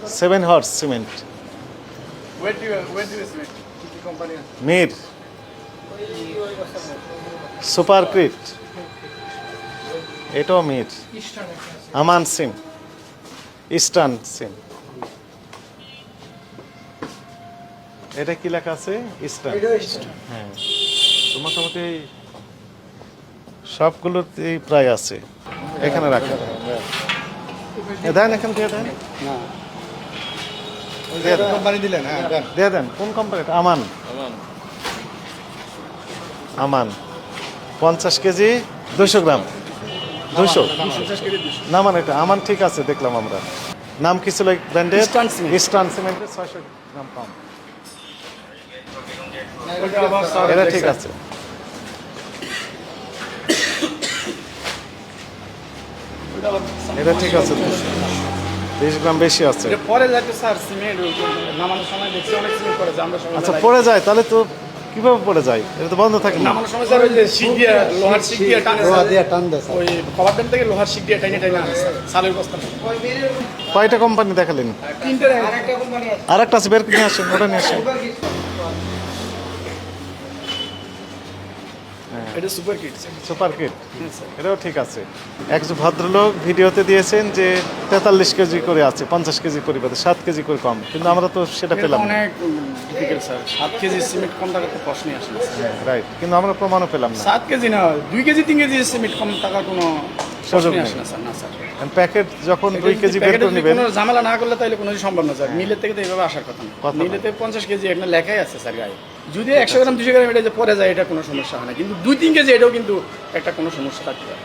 7 horse cement. Where do you estimate? Which company? Mir. Supercrit. এটাও মির। আমান সিম। Eastern সিম। এটা কি লেখা আছে? ইস্টার্ন। হ্যাঁ। তো মোটামুটি সবগুলোতেই প্রায় আছে। এখানে রাখা। দেন এখান দিয়ে দেন। না। দিয়ে দেন। কোম্পানি দিলেন হ্যাঁ দেন। দিয়ে দেন। কোন কোম্পানি? আমান। আমান 50 কেজি 200 গ্রাম 200 না মানে এটা আমান ঠিক আছে দেখলাম আমরা নাম কি ছিল ব্র্যান্ডের ইস্টার্ন সিমেন্টের 600 গ্রাম কম এটা ঠিক আছে এটা ঠিক আছে 20 গ্রাম বেশি আছে এটা পরে যাচ্ছে স্যার সিমেন্ট নামানোর সময় দেখছি অনেক সিমেন্ট করে যে আমরা সবাই আচ্ছা পড়ে যায় তাহলে তো কিভাবে পড়ে যায় এটা তো বন্ধ থাকে না নামানোর সময় স্যার ওই যে শিক দিয়ে লোহার শিক দিয়ে টানে লোহা দিয়ে টান দেয় ওই কভার ড্যাম থেকে লোহার শিক দিয়ে টানে টানে আনে স্যার সালের বস্তা কয়টা কোম্পানি দেখালেন তিনটে আরেকটা কোম্পানি আছে আরেকটা আছে বের করে নিয়ে আসেন ওটা নিয়ে আসেন এটা সুপার কিট সুপার কিট এটাও ঠিক আছে একজন ভদ্রলোক ভিডিওতে দিয়েছেন যে 43 কেজি করে আছে 50 কেজি পরিবর্তে 7 কেজি করে কম কিন্তু আমরা তো সেটা পেলাম না অনেক ডিফিকাল্ট স্যার 7 কেজি সিমেন্ট কম টাকা তো প্রশ্নই আসে না রাইট কিন্তু আমরা প্রমাণও পেলাম না 7 কেজি না 2 কেজি 3 কেজি সিমেন্ট কম টাকা কোনো সুযোগ প্রশ্নই নেই। আসে না স্যার না স্যার প্যাকেট যখন 2 কেজি বের প্যাকেটে করে যদি নেবেন কোনো ঝামেলা না করলে তাহলে কোনো সম্ভব না স্যার মিলের থেকে তো এইভাবে আসার কথা না কথা না। মিলেতে 50 কেজি এখানে লেখাই আছে স্যার গায়ে যদি 100 গ্রাম 200 গ্রাম এটা যে পরে যায় এটা কোনো সমস্যা হয় না কিন্তু 2-3 কেজি এটাও কিন্তু একটা কোনো সমস্যা থাকতে পারে